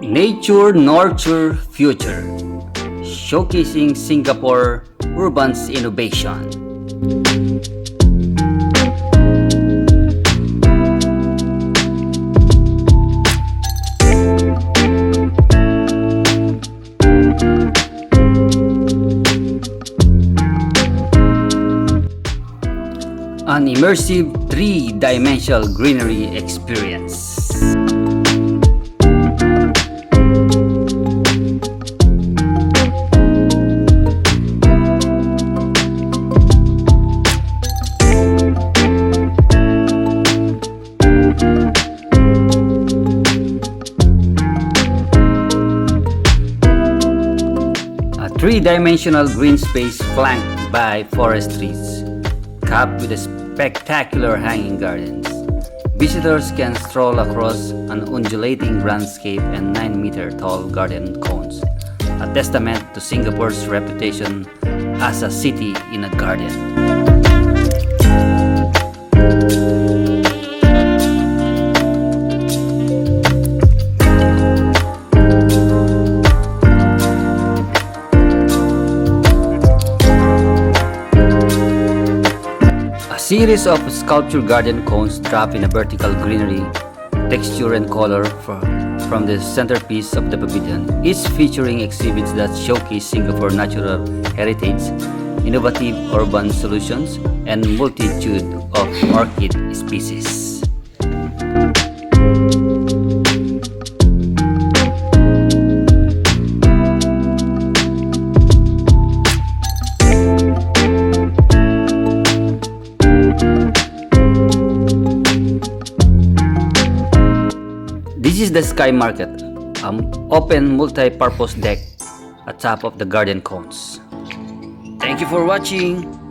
Nature Nurture Future, showcasing Singapore urban's innovation. An immersive three-dimensional greenery experience. A three-dimensional green space flanked by forest trees, capped with a spectacular hanging gardens. Visitors can stroll across an undulating landscape and 9-meter tall garden cones, a testament to Singapore's reputation as a city in a garden. A series of sculpture garden cones drop in a vertical greenery, texture and color from the centerpiece of the pavilion, each featuring exhibits that showcase Singapore natural heritage, innovative urban solutions, and multitude of orchid species. This is the Sky Market, an open multi-purpose deck atop of the garden cones. Thank you for watching!